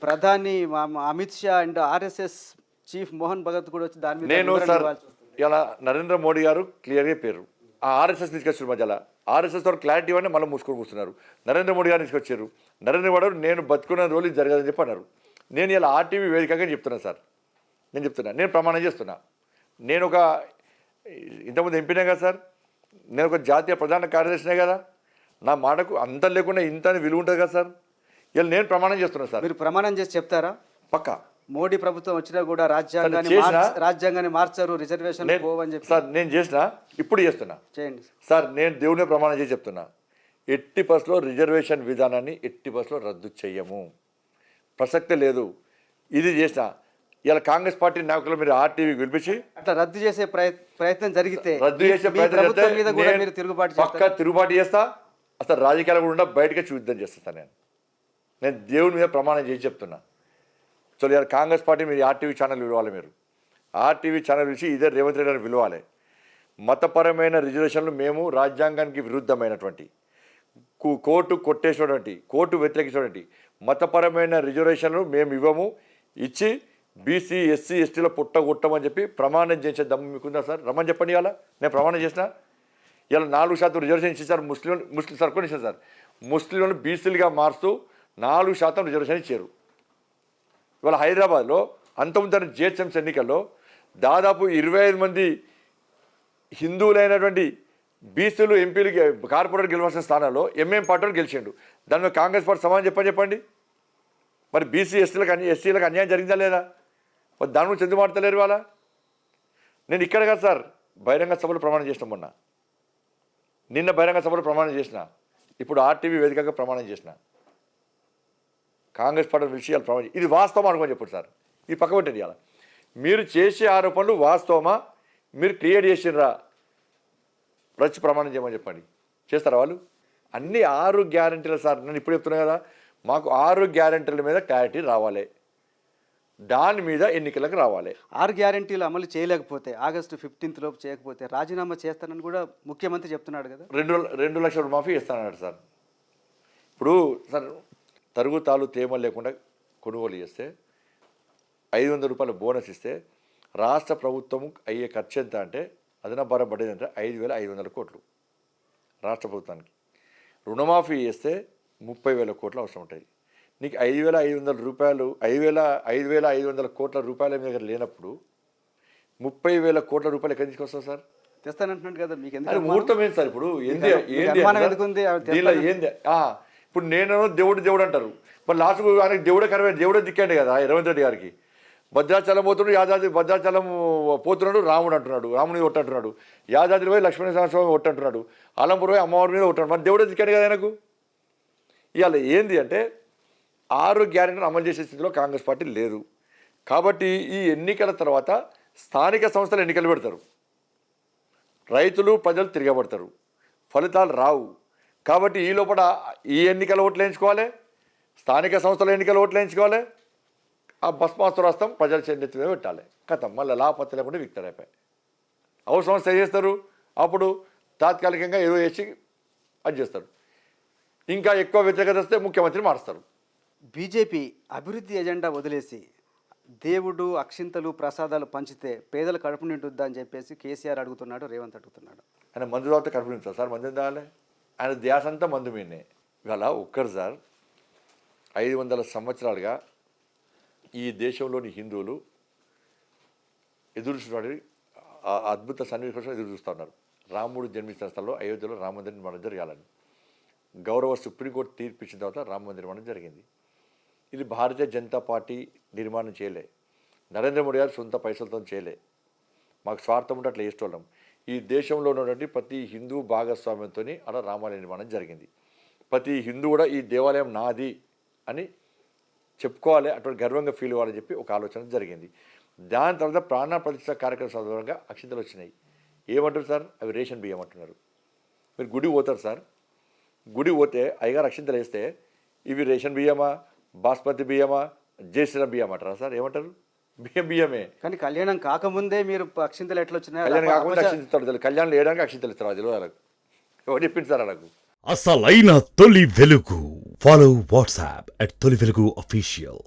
ప్రధాని Amit Shah and RSS chief Mohan Bhagat కూడా వచ్చి దాని మీద నేను వివరణ సార్ ఇవ్వాల్సి వస్తుంది. ఇలా నరేంద్ర మోడీ గారు క్లియర్గా చెప్పారు. ఆ ఆర్ఎస్ఎస్ తీసుకొచ్చారు మధ్యలో. ఆర్ఎస్ఎస్ వారు క్లారిటీ ఇవ్వని మళ్ళీ మూసుకొని కూర్చున్నారు. నరేంద్ర మోడీ గారు తీసుకొచ్చారు. నరేంద్ర మోడీ గారు నేను బతుకున్న రోజులు ఇది జరగదని చెప్పి అన్నారు. నేను ఇలా ఆర్టీవీ వేదికగా చెప్తున్నాను సార్. నేను ప్రమాణం చేస్తున్నా. నేను ఒక ఇంతకుముందు ఎంపీనే కదా సార్. నేను ఒక జాతీయ ప్రధాన కార్యదర్శినే కదా. నా మాటకు అంత లేకుండా ఇంత అని విలువ ఉంటుంది కదా సార్. ఇలా నేను ప్రమాణం చేస్తున్నాను సార్. మీరు ప్రమాణం చేసి చెప్తారా? పక్కా. మోడీ ప్రభుత్వం వచ్చినా కూడా రాజ్యాంగాన్ని మార్చారు, రిజర్వేషన్ పోవని చెప్పి సార్ నేను చేసిన ఇప్పుడు చేస్తున్నా. చేయండి సార్. నేను దేవుని ప్రమాణం చేసి చెప్తున్నా. 80% రిజర్వేషన్ విధానాన్ని 80% రద్దు చెయ్యము. ప్రసక్తే లేదు. ఇది చేసిన ఇలా కాంగ్రెస్ పార్టీ నాయకులు మీరు ఆర్టీవీ పిలిపించి అట్లా రద్దు చేసే ప్రయత్నం జరిగితే రద్దు చేసే ప్రయత్నం మీద కూడా మీరు తిరుగుబాటు పక్కా తిరుగుబాటు చేస్తా. అసలు రాజకీయాలు కూడా బయటకే యుద్ధం చేస్తాను. నేను దేవుని మీద ప్రమాణం చేసి చెప్తున్నా. సో ఇలా కాంగ్రెస్ పార్టీ మీరు ఆర్టీవీ ఛానల్ పిలవాలి. మీరు ఆర్టీవీ ఛానల్ పిలిచి ఇదే రేవంత్ రెడ్డి గారిని పిలవాలి. మతపరమైన రిజర్వేషన్లు మేము రాజ్యాంగానికి విరుద్ధమైనటువంటి కోర్టు కొట్టేసినటువంటి కోర్టు వ్యతిరేకించినటువంటి మతపరమైన రిజర్వేషన్లు మేము ఇవ్వము. ఇచ్చి బీసీ ఎస్సీ ఎస్టీలో పుట్టగొట్టమని చెప్పి ప్రమాణం చేసే దమ్ము మీకుందా సార్? రమ్మని చెప్పండి. ఇలా నేను ప్రమాణం చేసిన. ఇలా 4% రిజర్వేషన్ ఇచ్చేసారు. ముస్లిం సార్ కూడా ఇచ్చారు సార్. ముస్లింలను బీసీలుగా మారుస్తూ 4% రిజర్వేషన్ ఇచ్చారు. ఇవాళ హైదరాబాద్లో అంతకుముందు జిహెచ్ఎంసీ ఎన్నికల్లో దాదాపు 25 మంది హిందువులైనటువంటి బీసీలు ఎంపీలు కార్పొరేటర్ గెలవాల్సిన స్థానాల్లో ఎంఎం పార్టీ గెలిచిండు. దాని మీద కాంగ్రెస్ పార్టీ సమాధానం చెప్పండి. మరి బీసీ ఎస్సీలకు అన్యాయం జరిగిందా లేదా? మరి దాని గురించి ఎందుకు మాట్లాడలేరు వాళ్ళ? నేను ఇక్కడ కాదు సార్, బహిరంగ సభలు ప్రమాణం చేసిన. నిన్న బహిరంగ సభలు ప్రమాణం చేసిన. ఇప్పుడు ఆర్టీవీ వేదికగా ప్రమాణం చేసిన. కాంగ్రెస్ పార్టీ విషయాలు ప్రమాణం ఇది వాస్తవం అనుకోని చెప్పండి సార్. ఇది పక్క పెట్టండి. ఇవాళ మీరు చేసే ఆరోపణలు వాస్తవమా, మీరు క్రియేట్ చేసినరా రచ్చి ప్రమాణం చేయమని చెప్పండి. చేస్తారా వాళ్ళు? అన్ని 6 గ్యారెంటీలు సార్. నేను ఇప్పుడు చెప్తున్నా కదా, మాకు 6 గ్యారెంటీల మీద క్లారిటీ రావాలి. దాని మీద ఎన్నికలకు రావాలి. 6 గ్యారెంటీలు అమలు చేయలేకపోతే ఆగస్టు 15 లోపు చేయకపోతే రాజీనామా చేస్తానని కూడా ముఖ్యమంత్రి చెప్తున్నాడు కదా. 2 లక్షల మాఫీ ఇస్తానన్నాడు సార్. ఇప్పుడు సార్ తరుగుతాలు తేమ లేకుండా కొనుగోలు చేస్తే 500 రూపాయల బోనస్ ఇస్తే రాష్ట్ర ప్రభుత్వం అయ్యే ఖర్చు ఎంత అంటే అదనపు భారం పడేది అంటే 5,500 కోట్లు రాష్ట్ర ప్రభుత్వానికి. రుణమాఫీ చేస్తే 30,000 కోట్లు అవసరం ఉంటుంది. నీకు 5,500 రూపాయలు 5,500 కోట్ల రూపాయల మీద లేనప్పుడు 30,000 కోట్ల రూపాయలు ఎక్కడి నుంచి వస్తుంది సార్? తెస్తానంటున్నాడు కదా. మీకు అది ముహూర్తం ఏంటి సార్? ఇప్పుడు ఏంది ఇప్పుడు నేను దేవుడు అంటారు. మరి లాస్ట్కు ఆయనకి దేవుడే దిక్కండి కదా రేవంత్ రెడ్డి గారికి. భద్రాచలం పోతున్నాడు, భద్రాచలం పోతున్నాడు, రాముడు అంటున్నాడు, రాముని ఒట్టంటున్నాడు. యాదాద్రి పోయి లక్ష్మీనరసింహస్వామి ఒట్టంటున్నాడు, ఆలంపూర్ పోయి అమ్మవారి మీద ఒట్టాడు. మరి దేవుడే దిక్కండి కదా ఆయనకు. ఇవాళ ఏంది అంటే 6 గ్యారెంటీలు అమలు చేసే స్థితిలో కాంగ్రెస్ పార్టీ లేదు. కాబట్టి ఈ ఎన్నికల తర్వాత స్థానిక సంస్థలు ఎన్నికలు పెడతారు. రైతులు ప్రజలు తిరగబడతారు. ఫలితాలు రావు. కాబట్టి ఈ లోపల ఈ ఎన్నికల ఓట్లు వేయించుకోవాలి, స్థానిక సంస్థల ఎన్నికల ఓట్లు వేయించుకోవాలి. ఆ భస్మాసుర రాస్తాం ప్రజల చెందెత్తి మీద పెట్టాలి. కథం మళ్ళీ లాపత్తి లేకుండా విక్టర్ అయిపోయి అవసరం వస్తే చేస్తారు. అప్పుడు తాత్కాలికంగా ఏదో వేసి అది చేస్తారు. ఇంకా ఎక్కువ వ్యతిరేకత వస్తే ముఖ్యమంత్రి మారుస్తారు. బీజేపీ అభివృద్ధి ఎజెండా వదిలేసి దేవుడు అక్షింతలు ప్రసాదాలు పంచితే పేదల కడుపు నిండుద్దా అని చెప్పేసి కేసీఆర్ అడుగుతున్నాడు, రేవంత్ అడుగుతున్నాడు. ఆయన మందు తాగితే కడుపు నిండుతారు సార్? మందు తాగాలి. ఆయన ధ్యాస అంతా మందు మీదనే. ఇవాళ ఒక్కరు సార్ 500 సంవత్సరాలుగా ఈ దేశంలోని హిందువులు ఎదురు చూడాలి అద్భుత సన్నివేశం ఎదురు చూస్తూ ఉన్నారు. రాముడు జన్మించిన స్థలంలో అయోధ్యలో రామ మందిరం నిర్మాణం జరగాలని గౌరవ సుప్రీంకోర్టు తీర్పు ఇచ్చిన తర్వాత రామ మందిరం నిర్మాణం జరిగింది. ఇది భారతీయ జనతా పార్టీ నిర్మాణం చేయలే, నరేంద్ర మోడీ గారు సొంత పైసలతో చేయలే. మాకు స్వార్థం ఉంటే అట్లా చేసేవాళ్ళం. ఈ దేశంలో ఉన్నటువంటి ప్రతి హిందూ భాగస్వామ్యంతో అలా రామాలయ నిర్మాణం జరిగింది. ప్రతి హిందూ కూడా ఈ దేవాలయం నాది అని చెప్పుకోవాలి, అటువంటి గర్వంగా ఫీల్ అవ్వాలని చెప్పి ఒక ఆలోచన జరిగింది. దాని తర్వాత ప్రాణ ప్రతిష్ఠ కార్యక్రమం సందర్భంగా అక్షింతలు వచ్చినాయి. ఏమంటారు సార్? అవి రేషన్ బియ్యం అంటున్నారు. మీరు గుడి పోతారు సార్, గుడి పోతే అయ్యగారు అక్షింతలు వేస్తే ఇవి రేషన్ బియ్యమా, బాస్మతి బియ్యమా, జయశ్రీరామ్ బియ్యం అంటారా సార్? ఏమంటారు? బియ్యమే. కానీ కళ్యాణం కాకముందే మీరు అక్షింతలు ఎట్లా వచ్చినాయి? కళ్యాణం కాకముందే అక్షింతలు, కళ్యాణం వేయడానికి అక్షింతలు ఇస్తారు. అది వాళ్ళకు ఎవరు చెప్పింది సార్? వాళ్ళకు అసలైన తొలి వెలుగు. ఫాలో వాట్సాప్ @తొలి వెలుగు official.